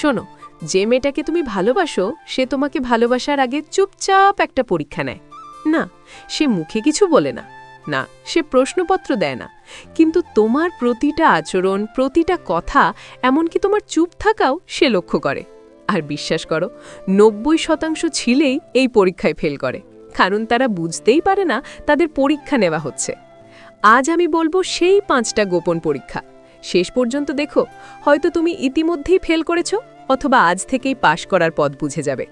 শোনো, যে মেয়েটাকে তুমি ভালোবাসো সে তোমাকে ভালোবাসার আগে চুপচাপ একটা পরীক্ষা নেয় না। সে মুখে কিছু বলে না, না সে প্রশ্নপত্র দেয় না, কিন্তু তোমার প্রতিটা আচরণ, প্রতিটা কথা, এমনকি তোমার চুপ থাকাও সে লক্ষ্য করে। আর বিশ্বাস করো, 90% ছেলেই এই পরীক্ষায় ফেল করে, কারণ তারা বুঝতেই পারে না তাদের পরীক্ষা নেওয়া হচ্ছে। আজ আমি বলবো সেই 5টা গোপন পরীক্ষা। শেষ পর্যন্ত দেখো, হয়তো তুমি ইতিমধ্যেই ফেল করেছো, অথবা আজ থেকেই পাশ করার পথ বুঝে যাবে।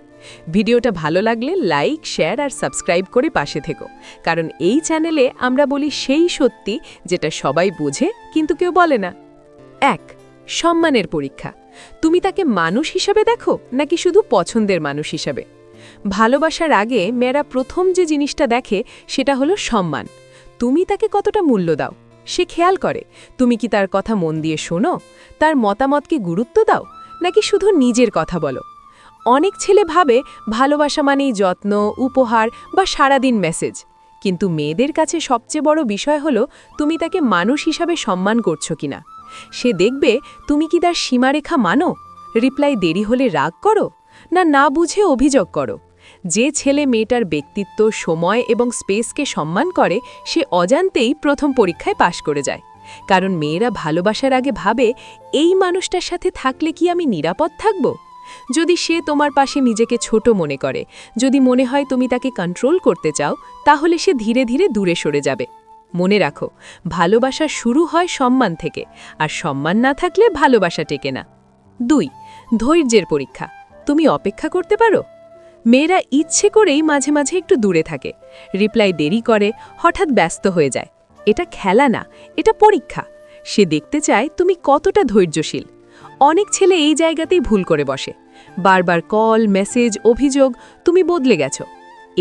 ভিডিওটা ভালো লাগলে লাইক, শেয়ার আর সাবস্ক্রাইব করে পাশে থেকো, কারণ এই চ্যানেলে আমরা বলি সেই সত্যি যেটা সবাই বোঝে কিন্তু কেউ বলে না। 1. সম্মানের পরীক্ষা। তুমি তাকে মানুষ হিসাবে দেখো নাকি শুধু পছন্দের মানুষ হিসাবে? ভালোবাসার আগে মেয়েরা প্রথম যে জিনিসটা দেখে সেটা হলো সম্মান। তুমি তাকে কতটা মূল্য দাও সে খেয়াল করে। তুমি কি তার কথা মন দিয়ে শোনো, তার মতামতকে গুরুত্ব দাও, নাকি শুধু নিজের কথা বলো? অনেক ছেলে ভাবে ভালোবাসা মানেই যত্ন, উপহার বা সারাদিন মেসেজ, কিন্তু মেয়েদের কাছে সবচেয়ে বড় বিষয় হলো তুমি তাকে মানুষ হিসাবে সম্মান করছো কিনা। সে দেখবে তুমি কি তার সীমারেখা মানো, রিপ্লাই দেরি হলে রাগ করো, না না বুঝে অভিযোগ করো। যে ছেলে মেয়েটার ব্যক্তিত্ব, সময় এবং স্পেসকে সম্মান করে সে অজান্তেই প্রথম পরীক্ষায় পাশ করে যায়। কারণ মেয়েরা ভালোবাসার আগে ভাবে, এই মানুষটার সাথে থাকলে কি আমি নিরাপদ থাকব? যদি সে তোমার পাশে নিজেকে ছোট মনে করে, যদি মনে হয় তুমি তাকে কন্ট্রোল করতে চাও, তাহলে সে ধীরে ধীরে দূরে সরে যাবে। মনে রাখো, ভালোবাসা শুরু হয় সম্মান থেকে, আর সম্মান না থাকলে ভালোবাসা টেকে না। 2. ধৈর্যের পরীক্ষা। তুমি অপেক্ষা করতে পারো? মেয়েরা ইচ্ছে করেই মাঝে মাঝে একটু দূরে থাকে, রিপ্লাই দেরি করে, হঠাৎ ব্যস্ত হয়ে যায়। এটা খেলা না, এটা পরীক্ষা। সে দেখতে চায় তুমি কতটা ধৈর্যশীল। অনেক ছেলে এই জায়গাতেই ভুল করে বসে, বারবার কল, মেসেজ, অভিযোগ, তুমি বদলে গেছো।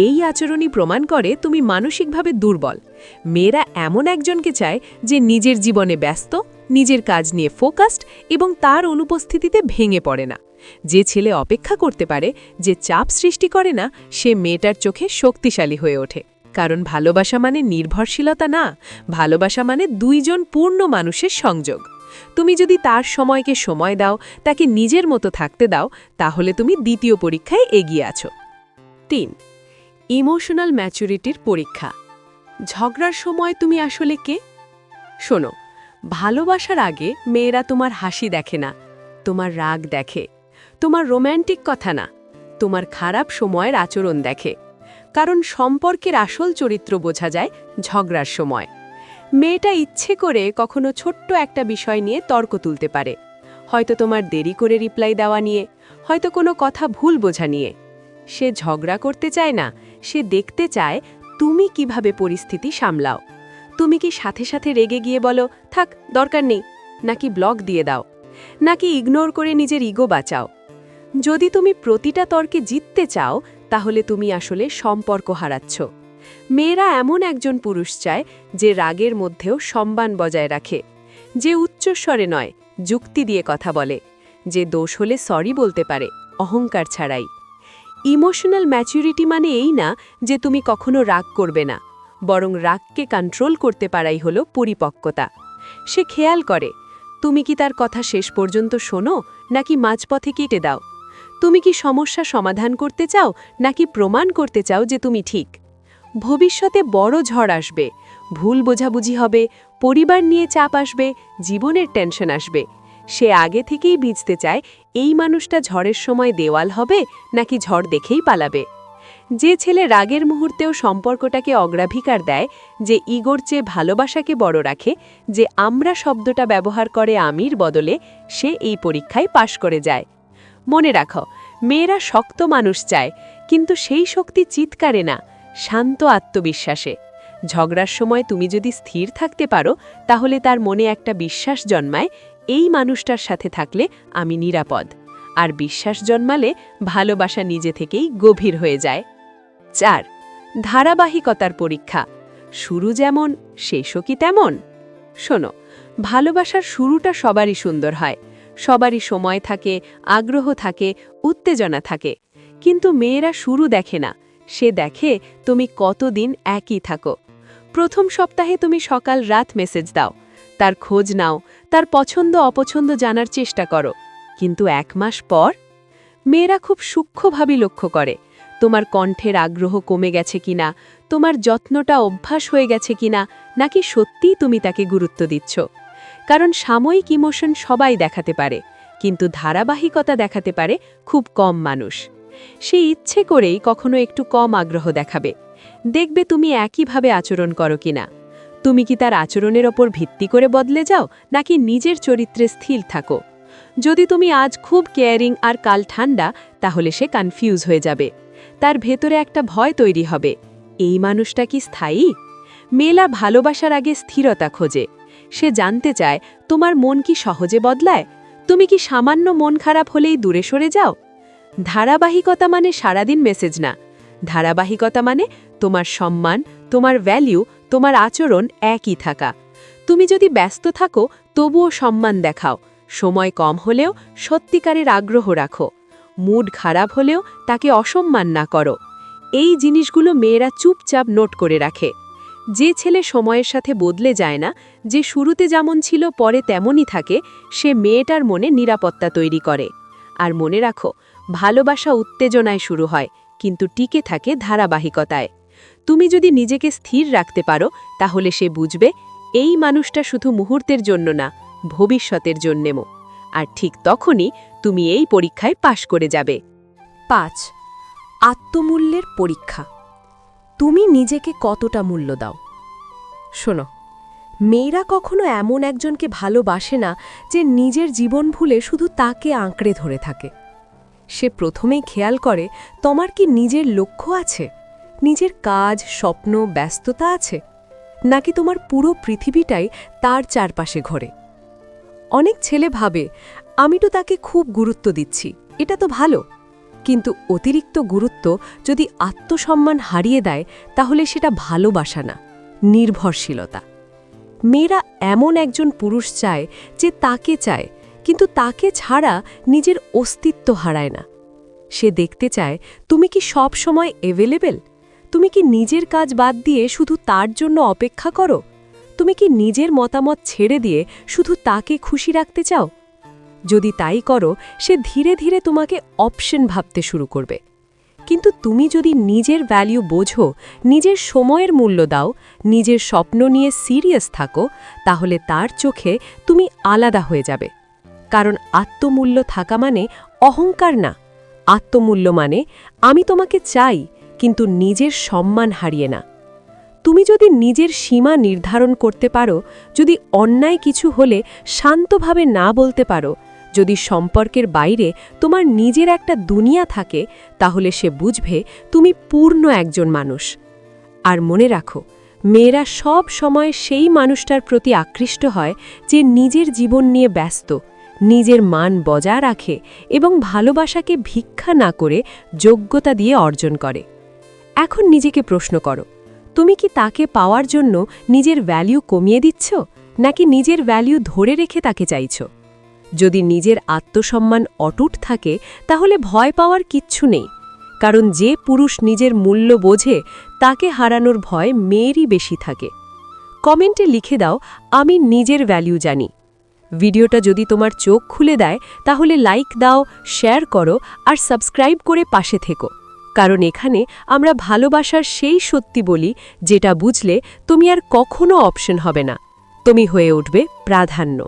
এই আচরণই প্রমাণ করে তুমি মানসিকভাবে দুর্বল। মেয়েরা এমন একজনকে চায় যে নিজের জীবনে ব্যস্ত, নিজের কাজ নিয়ে ফোকাসড এবং তার অনুপস্থিতিতে ভেঙে পড়ে না। যে ছেলে অপেক্ষা করতে পারে, যে চাপ সৃষ্টি করে না, সে মেয়েটার চোখে শক্তিশালী হয়ে ওঠে। কারণ ভালোবাসা মানে নির্ভরশীলতা না, ভালোবাসা মানে দুইজন পূর্ণ মানুষের সংযোগ। তুমি যদি তার সময়কে সময় দাও, তাকে নিজের মতো থাকতে দাও, তাহলে তুমি দ্বিতীয় পরীক্ষায় এগিয়ে আছো। 3. ইমোশনাল ম্যাচুরিটির পরীক্ষা। ঝগড়ার সময় তুমি আসলে কে? শোনো, ভালোবাসার আগে মেয়েরা তোমার হাসি দেখে না, তোমার রাগ দেখে, তোমার রোম্যান্টিক কথা না, তোমার খারাপ সময়ের আচরণ দেখে। কারণ সম্পর্কের আসল চরিত্র বোঝা যায় ঝগড়ার সময়। মেয়েটা ইচ্ছে করে কখনো ছোট্ট একটা বিষয় নিয়ে তর্ক তুলতে পারে, হয়তো তোমার দেরি করে রিপ্লাই দেওয়া নিয়ে, হয়তো কোনো কথা ভুল বোঝা নিয়ে। সে ঝগড়া করতে চায় না, সে দেখতে চায় তুমি কিভাবে পরিস্থিতি সামলাও। তুমি কি সাথে সাথে রেগে গিয়ে বলো থাক দরকার নেই, নাকি ব্লক দিয়ে দাও, নাকি ইগনোর করে নিজের ইগো বাঁচাও? যদি তুমি প্রতিটা তর্কে জিততে চাও, তাহলে তুমি আসলে সম্পর্ক হারাচ্ছ। মেয়েরা এমন একজন পুরুষ চায় যে রাগের মধ্যেও সম্মান বজায় রাখে, যে উচ্চস্বরে নয় যুক্তি দিয়ে কথা বলে, যে দোষ হলে সরি বলতে পারে অহংকার ছাড়াই। ইমোশনাল ম্যাচুরিটি মানে এই না যে তুমি কখনো রাগ করবে না, বরং রাগকে কন্ট্রোল করতে পারাই হলো পরিপক্কতা। সে খেয়াল করে তুমি কি তার কথা শেষ পর্যন্ত শোনো, নাকি মাঝপথে কেটে দাও। তুমি কি সমস্যা সমাধান করতে চাও, নাকি প্রমাণ করতে চাও যে তুমি ঠিক। ভবিষ্যতে বড় ঝড় আসবে, ভুল বোঝাবুঝি হবে, পরিবার নিয়ে চাপ আসবে, জীবনের টেনশন আসবে। সে আগে থেকেই বুঝতে চায় এই মানুষটা ঝড়ের সময় দেওয়াল হবে নাকি ঝড় দেখেই পালাবে। যে ছেলে রাগের মুহূর্তেও সম্পর্কটাকে অগ্রাধিকার দেয়, যে ইগোর চেয়ে ভালোবাসাকে বড় রাখে, যে আমরা শব্দটা ব্যবহার করে আমির বদলে, সে এই পরীক্ষায় পাশ করে যায়। মনে রাখো, মেয়েরা শক্ত মানুষ চায়, কিন্তু সেই শক্তি চিৎকারে না, শান্ত আত্মবিশ্বাসে। ঝগড়ার সময় তুমি যদি স্থির থাকতে পারো, তাহলে তার মনে একটা বিশ্বাস জন্মায়, এই মানুষটার সাথে থাকলে আমি নিরাপদ। আর বিশ্বাস জন্মালে ভালোবাসা নিজে থেকেই গভীর হয়ে যায়। 4. ধারাবাহিকতার পরীক্ষা। শুরু যেমন শেষও কি তেমন? শোনো, ভালোবাসার শুরুটা সবারই সুন্দর হয়, সবারই সময় থাকে, আগ্রহ থাকে, উত্তেজনা থাকে। কিন্তু মেয়েরা শুরু দেখে না, সে দেখে তুমি কতদিন একই থাকো। প্রথম সপ্তাহে তুমি সকাল রাত মেসেজ দাও, তার খোঁজ নাও, তার পছন্দ অপছন্দ জানার চেষ্টা করো। কিন্তু 1 মাস পর মেয়েরা খুব সূক্ষ্মভাবে লক্ষ্য করে তোমার কণ্ঠের আগ্রহ কমে গেছে কিনা, তোমার যত্নটা অভ্যাস হয়ে গেছে কিনা, নাকি সত্যিই তুমি তাকে গুরুত্ব দিচ্ছ। কারণ সাময়িক ইমোশন সবাই দেখাতে পারে, কিন্তু ধারাবাহিকতা দেখাতে পারে খুব কম মানুষ। সে ইচ্ছে করেই কখনো একটু কম আগ্রহ দেখাবে। দেখবে তুমি একইভাবে আচরণ করো কিনা। তুমি কি তার আচরণের ওপর ভিত্তি করে বদলে যাও, নাকি নিজের চরিত্রে স্থির থাকো? যদি তুমি আজ খুব কেয়ারিং আর কাল ঠান্ডা, তাহলে সে কনফিউজ হয়ে যাবে। তার ভেতরে একটা ভয় তৈরি হবে, এই মানুষটা কি স্থায়ী? মেয়েরা ভালোবাসার আগে স্থিরতা খোঁজে। সে জানতে চায় তোমার মন কি সহজে বদলায়, তুমি কি সামান্য মন খারাপ হলেই দূরে সরে যাও। ধারাবাহিকতা মানে সারাদিন মেসেজ না, ধারাবাহিকতা মানে তোমার সম্মান, তোমার ভ্যালু, তোমার আচরণ একই থাকা। তুমি যদি ব্যস্ত থাকো তবুও সম্মান দেখাও, সময় কম হলেও সত্যিকারের আগ্রহ রাখো, মুড খারাপ হলেও তাকে অসম্মান না করো। এই জিনিসগুলো মেয়েরা চুপচাপ নোট করে রাখে। যে ছেলে সময়ের সাথে বদলে যায় না, যে শুরুতে যেমন ছিল পরে তেমনই থাকে, সে মেয়েটার মনে নিরাপত্তা তৈরি করে। আর মনে রাখো, ভালোবাসা উত্তেজনায় শুরু হয়, কিন্তু টিকে থাকে ধারাবাহিকতায়। তুমি যদি নিজেকে স্থির রাখতে পারো, তাহলে সে বুঝবে এই মানুষটা শুধু মুহূর্তের জন্য না, ভবিষ্যতের জন্যেও। আর ঠিক তখনই তুমি এই পরীক্ষায় পাশ করে যাবে। 5. আত্মমূল্যের পরীক্ষা। তুমি নিজেকে কতটা মূল্য দাও? শোনো, মেয়েরা কখনো এমন একজনকে ভালোবাসে না যে নিজের জীবন ভুলে শুধু তাকে আঁকড়ে ধরে থাকে। সে প্রথমেই খেয়াল করে তোমার কি নিজের লক্ষ্য আছে, নিজের কাজ, স্বপ্ন, ব্যস্ততা আছে, নাকি তোমার পুরো পৃথিবীটাই তার চারপাশে ঘোরে। অনেক ছেলে ভাবে, আমি তো তাকে খুব গুরুত্ব দিচ্ছি, এটা তো ভালো। কিন্তু অতিরিক্ত গুরুত্ব যদি আত্মসম্মান হারিয়ে দেয়, তাহলে সেটা ভালোবাসা না, নির্ভরশীলতা। মেয়েরা এমন একজন পুরুষ চায় যে তাকে চায়, কিন্তু তাকে ছাড়া নিজের অস্তিত্ব হারায় না। সে দেখতে চায় তুমি কি সব সময় অ্যাভেলেবেল, তুমি কি নিজের কাজ বাদ দিয়ে শুধু তার জন্য অপেক্ষা করো, তুমি কি নিজের মতামত ছেড়ে দিয়ে শুধু তাকে খুশি রাখতে চাও। যদি তাই করো, সে ধীরে ধীরে তোমাকে অপশন ভাবতে শুরু করবে। কিন্তু তুমি যদি নিজের ভ্যালু বোঝো, নিজের সময়ের মূল্য দাও, নিজের স্বপ্ন নিয়ে সিরিয়াস থাকো, তাহলে তার চোখে তুমি আলাদা হয়ে যাবে। কারণ আত্মমূল্য থাকা মানে অহংকার না, আত্মমূল্য মানে আমি তোমাকে চাই, কিন্তু নিজের সম্মান হারিয়ে না। তুমি যদি নিজের সীমা নির্ধারণ করতে পারো, যদি অন্যায় কিছু হলে শান্তভাবে না বলতে পারো, যদি সম্পর্কের বাইরে তোমার নিজের একটা দুনিয়া থাকে, তাহলে সে বুঝবে তুমি পূর্ণ একজন মানুষ। আর মনে রাখো, মেয়েরা সব সময় সেই মানুষটার প্রতি আকৃষ্ট হয় যে নিজের জীবন নিয়ে ব্যস্ত, নিজের মান বজায় রাখে এবং ভালোবাসাকে ভিক্ষা না করে যোগ্যতা দিয়ে অর্জন করে। এখন নিজেকে প্রশ্ন করো, তুমি কি তাকে পাওয়ার জন্য নিজের ভ্যালু কমিয়ে দিচ্ছ, নাকি নিজের ভ্যালু ধরে রেখে তাকে চাইছ? যদি নিজের আত্মসম্মান অটুট থাকে, তাহলে ভয় পাওয়ার কিচ্ছু নেই। কারণ যে পুরুষ নিজের মূল্য বোঝে, তাকে হারানোর ভয় মেয়েরই বেশি থাকে। কমেন্টে লিখে দাও, আমি নিজের ভ্যালু জানি। ভিডিওটা যদি তোমার চোখ খুলে দেয়, তাহলে লাইক দাও, শেয়ার করো আর সাবস্ক্রাইব করে পাশে থেকো। কারণ এখানে আমরা ভালোবাসার সেই সত্যি বলি, যেটা বুঝলে তুমি আর কখনো অপশন হবে না, তুমি হয়ে উঠবে প্রাধান্য।